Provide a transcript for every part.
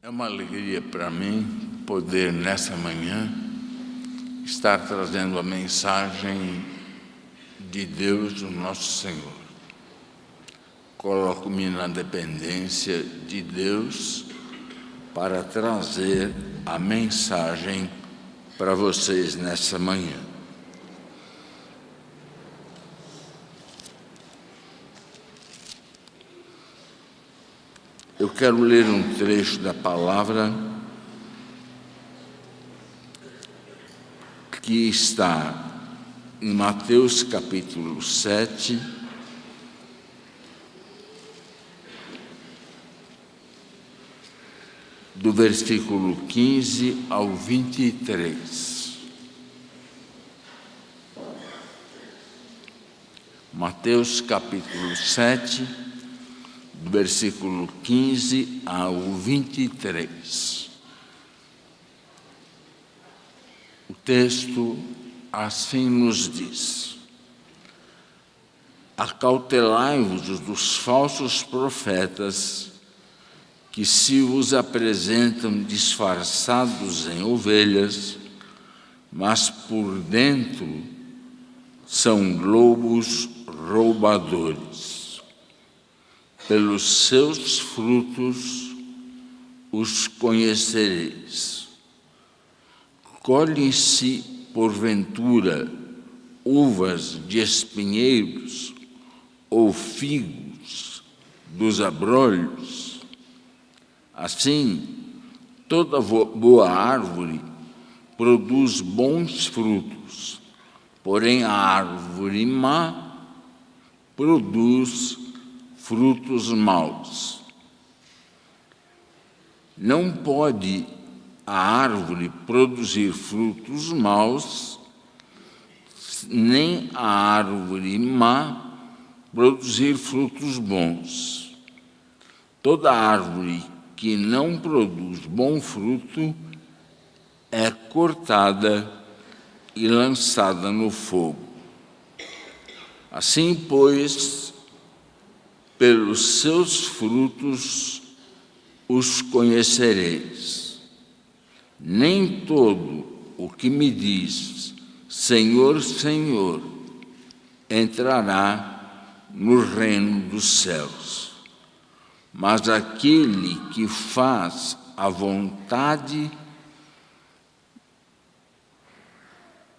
É uma alegria para mim poder, nessa manhã, estar trazendo a mensagem de Deus, o nosso Senhor. Coloco-me na dependência de Deus para trazer a mensagem para vocês nessa manhã. Eu quero ler um trecho da palavra que está em Mateus capítulo 7, do versículo 15 ao 23. Mateus capítulo 7, do versículo 15 ao 23. O texto assim nos diz: Acautelai-vos dos falsos profetas, que se vos apresentam disfarçados em ovelhas, mas por dentro são lobos roubadores. Pelos seus frutos os conhecereis. Colhem-se, porventura, uvas de espinheiros ou figos dos abrolhos? Assim, toda boa árvore produz bons frutos, porém a árvore má produz frutos maus. Não pode a árvore produzir frutos maus, nem a árvore má produzir frutos bons. Toda árvore que não produz bom fruto é cortada e lançada no fogo. Assim, pois, pelos seus frutos os conhecereis. Nem todo o que me diz, Senhor, Senhor, entrará no reino dos céus, mas aquele que faz a vontade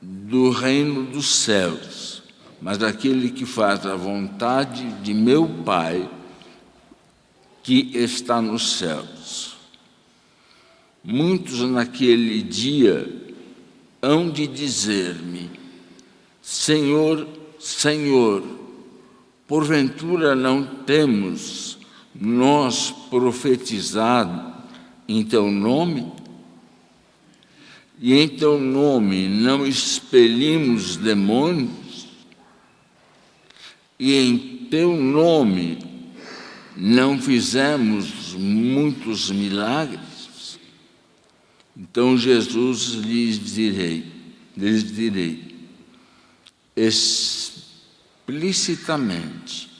do reino dos céus, mas aquele que faz a vontade de meu Pai, que está nos céus. Muitos naquele dia hão de dizer-me: Senhor, Senhor, porventura não temos nós profetizado em teu nome? E em teu nome não expelimos demônios? E em teu nome não fizemos muitos milagres? Então Jesus lhes direi explicitamente: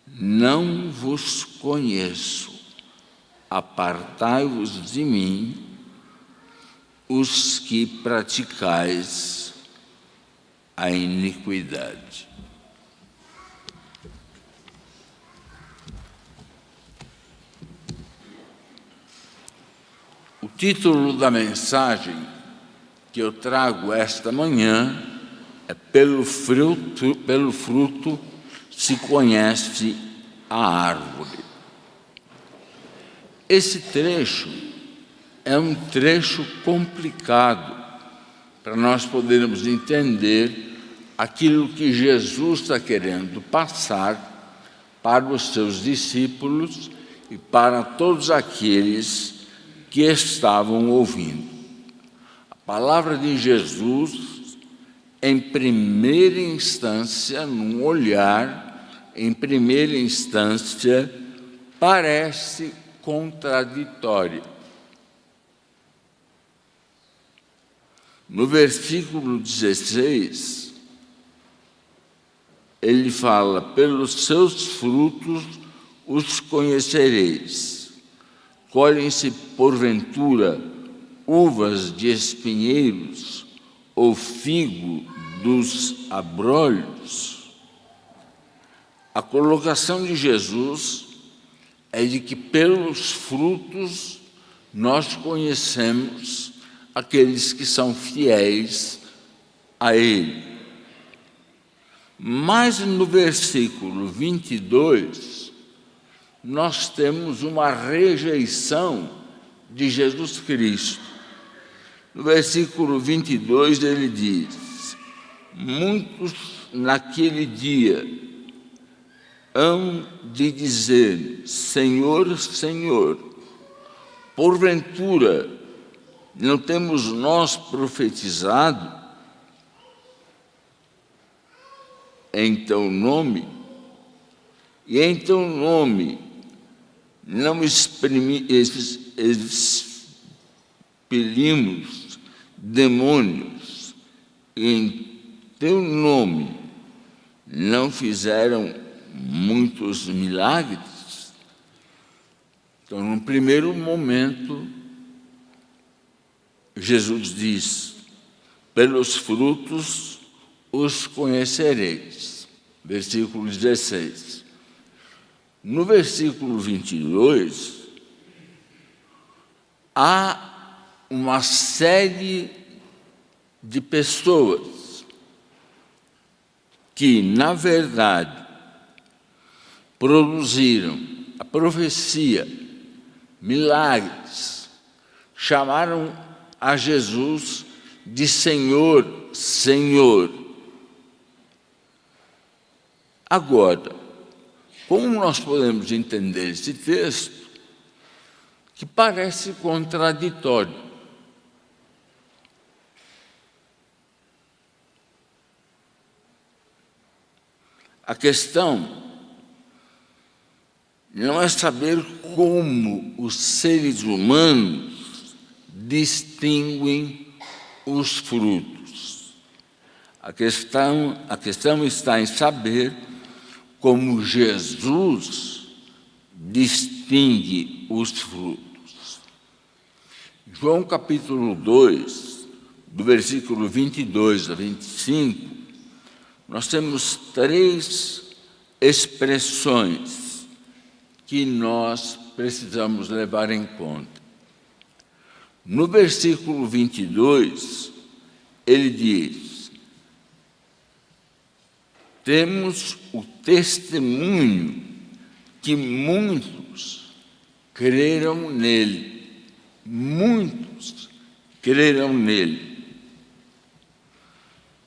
não vos conheço, apartai-vos de mim, os que praticais a iniquidade. O título da mensagem que eu trago esta manhã é Pelo fruto se conhece a árvore. Esse trecho é um trecho complicado para nós podermos entender aquilo que Jesus está querendo passar para os seus discípulos e para todos aqueles que estavam ouvindo. A palavra de Jesus, em primeira instância, num olhar, em primeira instância, parece contraditória. No versículo 16, ele fala: pelos seus frutos os conhecereis. Colhem-se, porventura, uvas de espinheiros ou figo dos abrolhos? A colocação de Jesus é de que pelos frutos nós conhecemos aqueles que são fiéis a Ele. Mas no versículo 22, nós temos uma rejeição de Jesus Cristo. No versículo 22 ele diz: muitos naquele dia hão de dizer: Senhor, Senhor, porventura não temos nós profetizado em teu nome? E em teu nome não expelimos demônios? E em teu nome não fizeram muitos milagres? Então, no primeiro momento, Jesus diz: pelos frutos os conhecereis. Versículo 16. No versículo 22, há uma série de pessoas que, na verdade, produziram a profecia, milagres, chamaram a Jesus de Senhor, Senhor. Agora, como nós podemos entender esse texto que parece contraditório? A questão não é saber como os seres humanos distinguem os frutos. A questão está em saber como Jesus distingue os frutos. João capítulo 2, do versículo 22 a 25, nós temos 3 expressões que nós precisamos levar em conta. No versículo 22, ele diz: temos o testemunho que muitos creram nele. Muitos creram nele.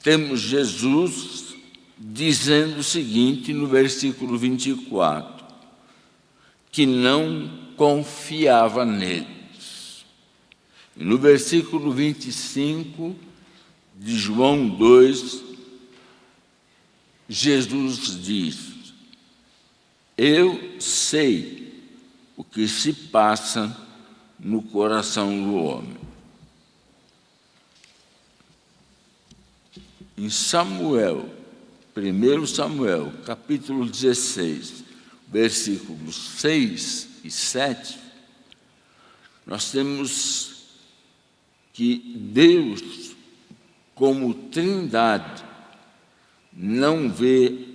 Temos Jesus dizendo o seguinte no versículo 24, que não confiava neles. E no versículo 25 de João 2, Jesus diz: eu sei o que se passa no coração do homem. Em Samuel, 1 Samuel, capítulo 16, versículos 6 e 7, nós temos que Deus, como Trindade, não vê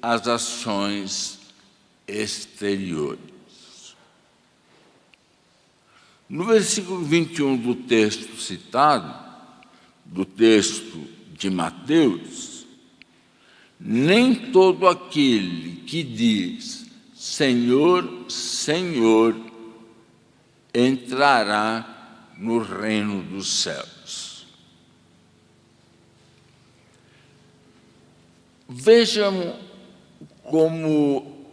as ações exteriores. No versículo 21 do texto citado, do texto de Mateus, nem todo aquele que diz Senhor, Senhor, entrará no reino dos céus. Vejam como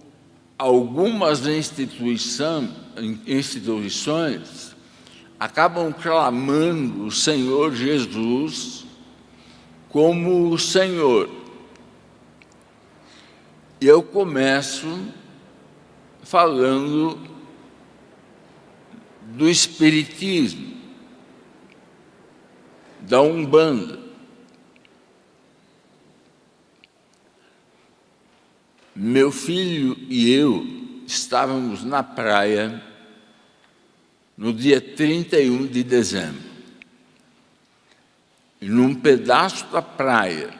algumas instituições acabam clamando o Senhor Jesus como o Senhor. E eu começo falando do Espiritismo, da Umbanda. Meu filho e eu estávamos na praia no dia 31 de dezembro. E num pedaço da praia,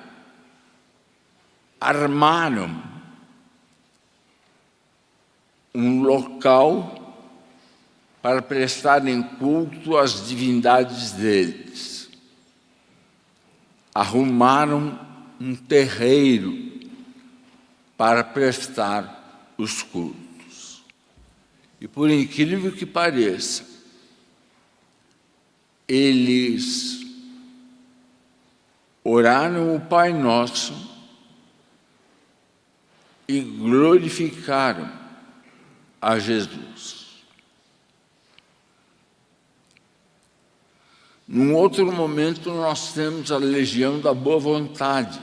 armaram um local para prestarem culto às divindades deles. Arrumaram um terreiro para prestar os cultos. E por incrível que pareça, eles oraram o Pai Nosso e glorificaram a Jesus. Num outro momento, nós temos a Legião da Boa Vontade,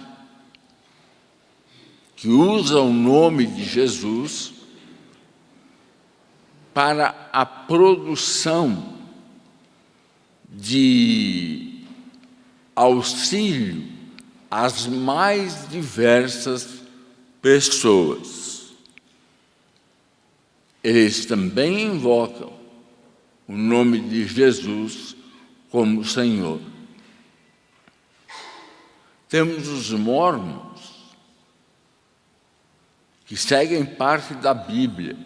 que usa o nome de Jesus para a produção de auxílio às mais diversas pessoas. Eles também invocam o nome de Jesus como Senhor. Temos os mórmons, que seguem parte da Bíblia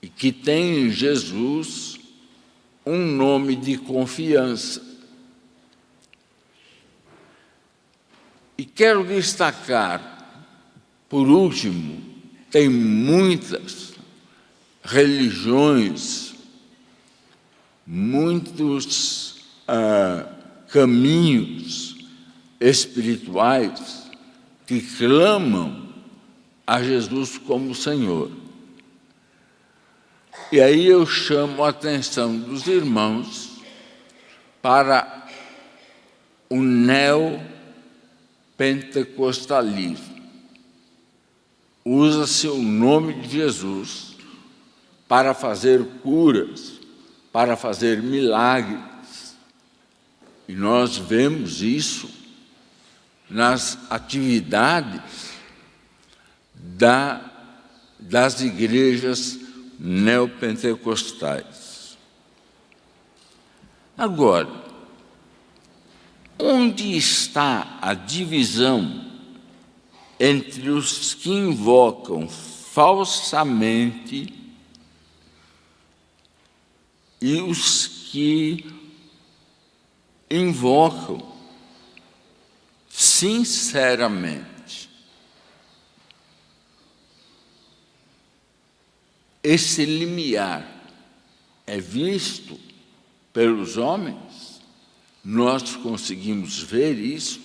e que têm em Jesus um nome de confiança. E quero destacar, por último, tem muitas religiões, muitos caminhos espirituais que clamam a Jesus como Senhor. E aí eu chamo a atenção dos irmãos para o neopentecostalismo. Usa-se o nome de Jesus para fazer curas, para fazer milagres. E nós vemos isso nas atividades das igrejas neopentecostais. Agora, onde está a divisão entre os que invocam falsamente e os que invocam sinceramente? Esse limiar é visto pelos homens? Nós conseguimos ver isso?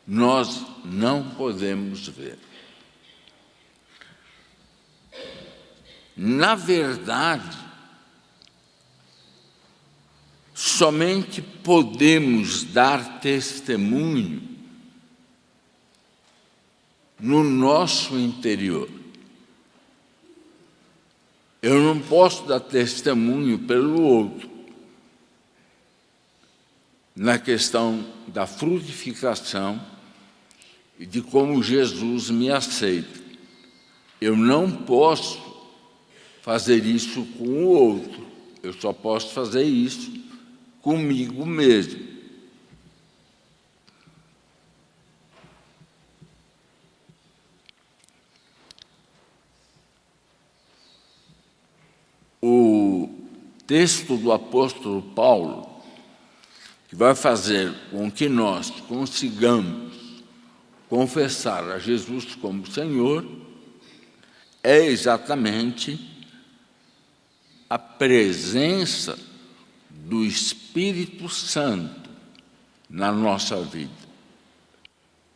Nós não podemos ver. Na verdade, somente podemos dar testemunho no nosso interior. Eu não posso dar testemunho pelo outro. Na questão da frutificação e de como Jesus me aceita. Eu não posso fazer isso com o outro. Eu só posso fazer isso comigo mesmo. O texto do apóstolo Paulo, que vai fazer com que nós consigamos confessar a Jesus como Senhor, é exatamente a presença do Espírito Santo na nossa vida.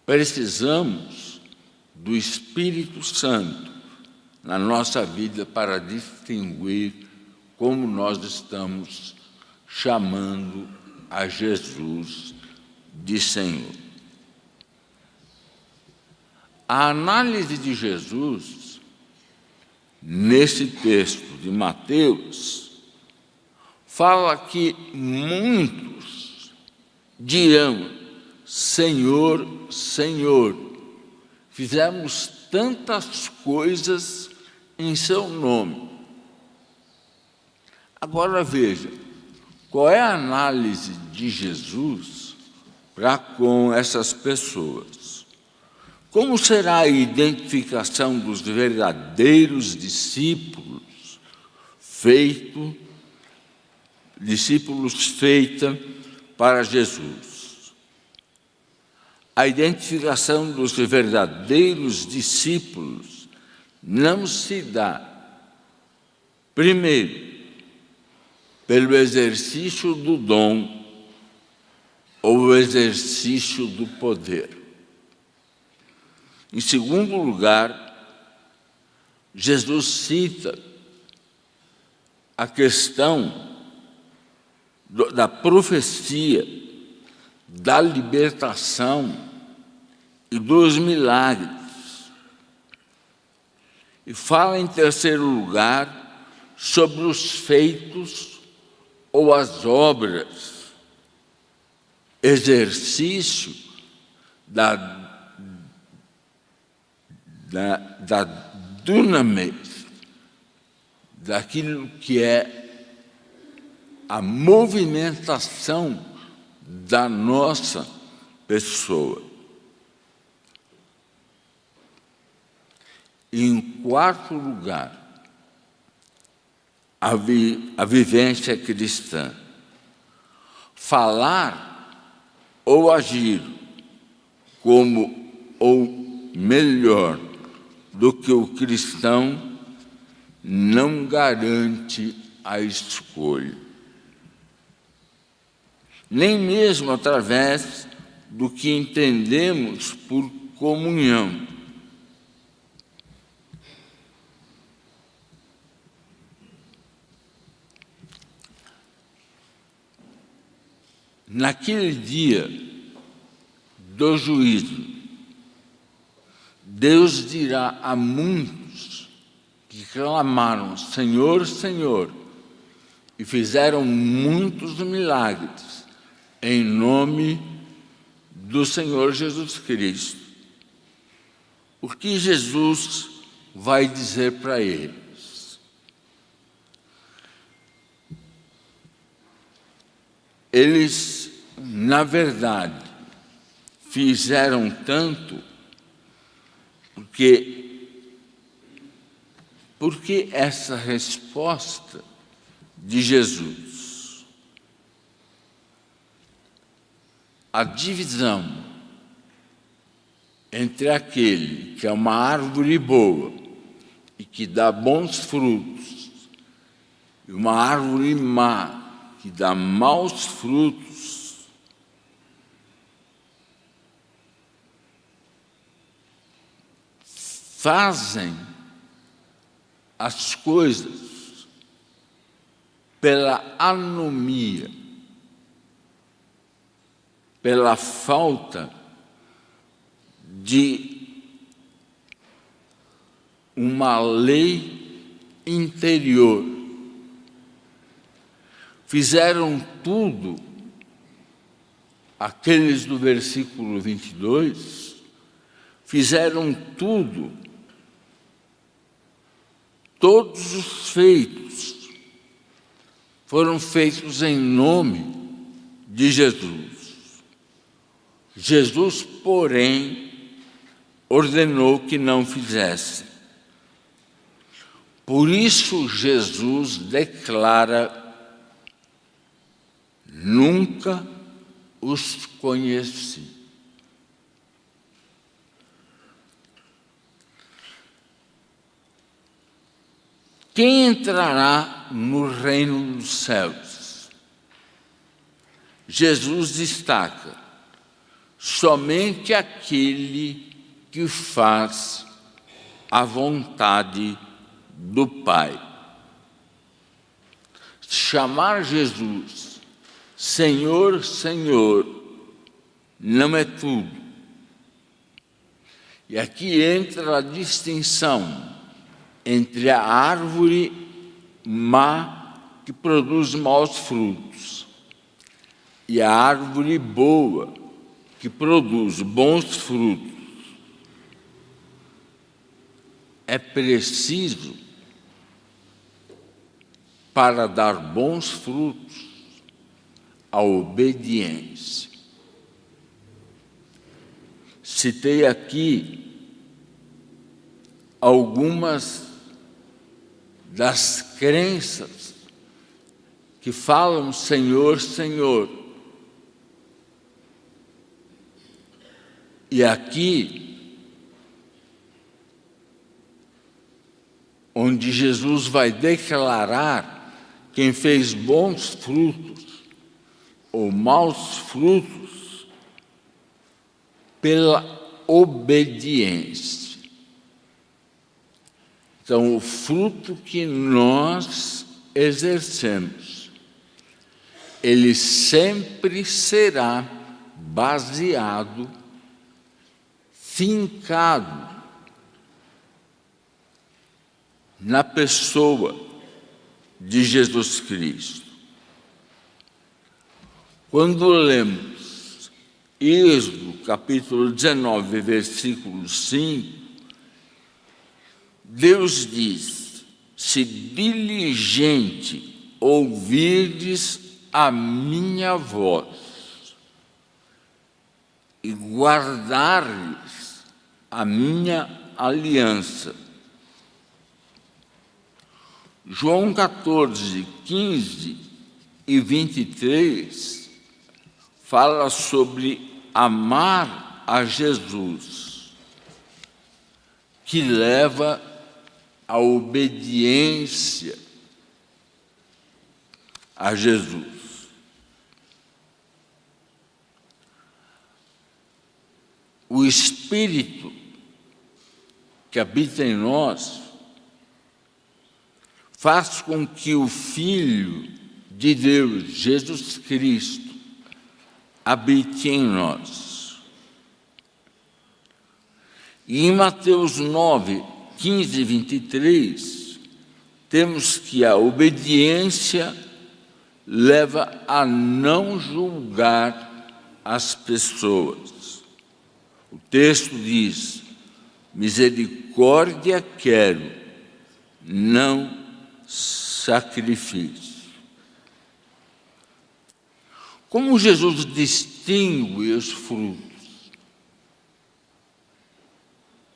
Precisamos do Espírito Santo na nossa vida para distinguir como nós estamos chamando a Jesus de Senhor. A análise de Jesus, nesse texto de Mateus, fala que muitos dirão: Senhor, Senhor, fizemos tantas coisas em seu nome. Agora veja, qual é a análise de Jesus para com essas pessoas? Como será a identificação dos verdadeiros discípulos feita para Jesus? A identificação dos verdadeiros discípulos não se dá, primeiro, pelo exercício do dom ou o exercício do poder. Em segundo lugar, Jesus cita a questão da profecia, da libertação e dos milagres. E fala, em terceiro lugar, sobre os feitos ou as obras, exercício da dunamis, daquilo que é a movimentação da nossa pessoa. E, em quarto lugar, a vivência cristã. Falar ou agir como ou melhor do que o cristão não garante a escolha, nem mesmo através do que entendemos por comunhão. Naquele dia do juízo, Deus dirá a muitos que clamaram: Senhor, Senhor, e fizeram muitos milagres em nome do Senhor Jesus Cristo. O que Jesus vai dizer para eles? Eles, na verdade, fizeram tanto porque essa resposta de Jesus, a divisão entre aquele que é uma árvore boa e que dá bons frutos e uma árvore má que dá maus frutos, fazem as coisas pela anomia, pela falta de uma lei interior. Fizeram tudo, aqueles do versículo 22, fizeram tudo, todos os feitos foram feitos em nome de Jesus. Jesus, porém, ordenou que não fizesse. Por isso, Jesus declara: nunca os conheci. Quem entrará no reino dos céus? Jesus destaca: somente aquele que faz a vontade do Pai. Chamar Jesus Senhor, Senhor, não é tudo. E aqui entra a distinção entre a árvore má que produz maus frutos e a árvore boa que produz bons frutos. É preciso, para dar bons frutos, a obediência. Citei aqui algumas das crenças que falam Senhor, Senhor. E aqui, onde Jesus vai declarar quem fez bons frutos ou maus frutos pela obediência. Então, o fruto que nós exercemos, ele sempre será baseado, fincado na pessoa de Jesus Cristo. Quando lemos Êxodo, capítulo 19, versículo 5, Deus diz: se diligente ouvirdes a minha voz e guardardes a minha aliança. João 14, 15 e 23 fala sobre amar a Jesus, que leva à obediência a Jesus. O Espírito que habita em nós faz com que o Filho de Deus, Jesus Cristo, habite em nós. E em Mateus 9, 15 e 23, temos que a obediência leva a não julgar as pessoas. O texto diz: misericórdia quero, não sacrifício. Como Jesus distingue os frutos?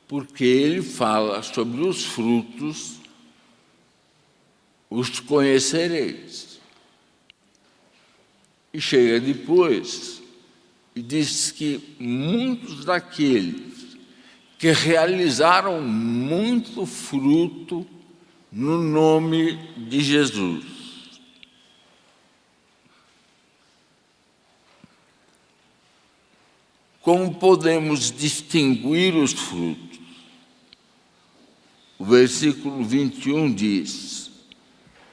Porque ele fala sobre os frutos, os conhecereis. E chega depois e diz que muitos daqueles que realizaram muito fruto no nome de Jesus. Como podemos distinguir os frutos? O versículo 21 diz: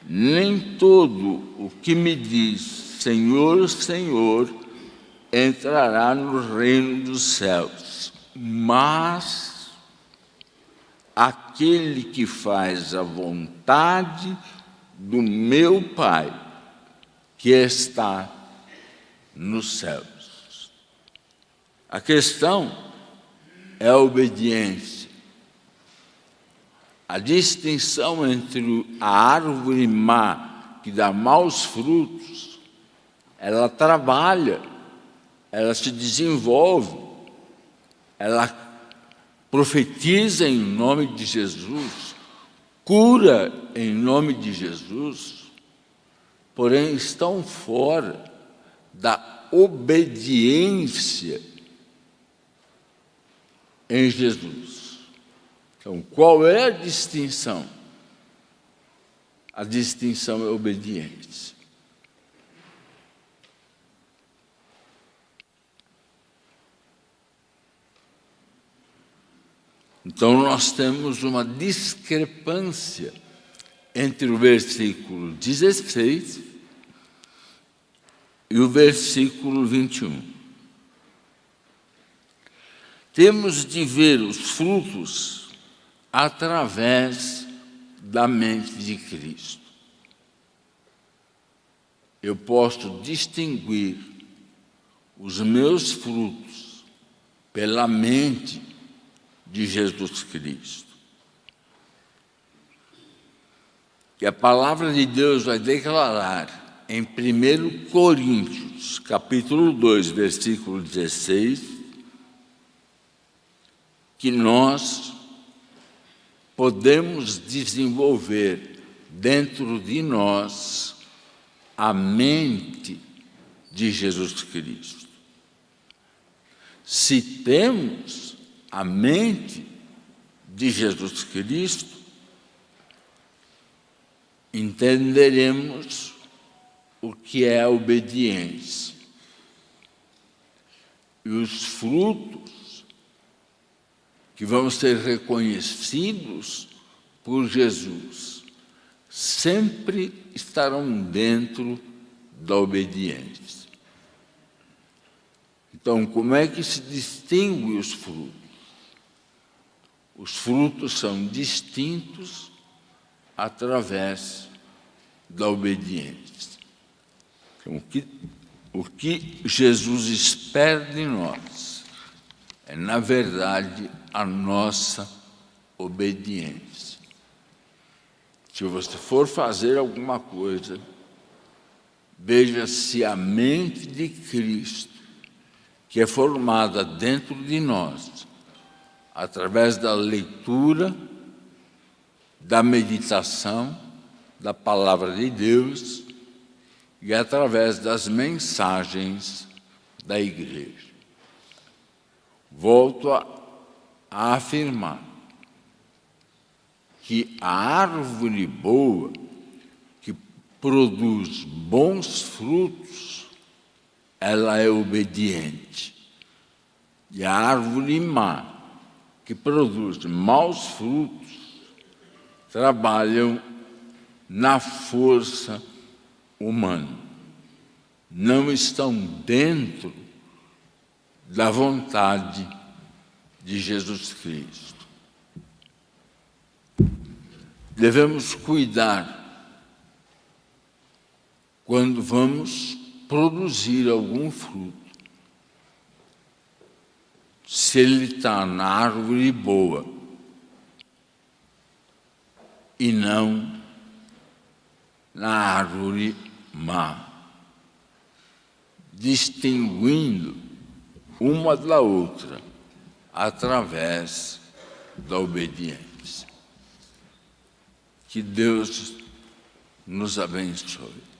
nem todo o que me diz Senhor, Senhor, entrará no reino dos céus, mas aquele que faz a vontade do meu Pai, que está nos céus. A questão é a obediência. A distinção entre a árvore má, que dá maus frutos, ela trabalha, ela se desenvolve, ela profetiza em nome de Jesus, cura em nome de Jesus, porém estão fora da obediência em Jesus. Então, qual é a distinção? A distinção é a obediência. Então, nós temos uma discrepância entre o versículo 16 e o versículo 21. Temos de ver os frutos através da mente de Cristo. Eu posso distinguir os meus frutos pela mente de Jesus Cristo. que a palavra de Deus vai declarar em 1 Coríntios, capítulo 2, versículo 16, que nós podemos desenvolver dentro de nós a mente de Jesus Cristo. Se temos a mente de Jesus Cristo, entenderemos o que é a obediência. E os frutos que vão ser reconhecidos por Jesus sempre estarão dentro da obediência. Então, como é que se distingue os frutos? Os frutos são distintos através da obediência. Então, o que Jesus espera de nós é, na verdade, a nossa obediência. Se você for fazer alguma coisa, veja se a mente de Cristo, que é formada dentro de nós, através da leitura, da meditação, da palavra de Deus e através das mensagens da igreja. Volto a afirmar que a árvore boa, que produz bons frutos, ela é obediente. E a árvore má, que produz maus frutos, trabalham na força humana. Não estão dentro da vontade de Jesus Cristo. Devemos cuidar quando vamos produzir algum fruto. Se ele está na árvore boa e não na árvore má, distinguindo uma da outra através da obediência. Que Deus nos abençoe.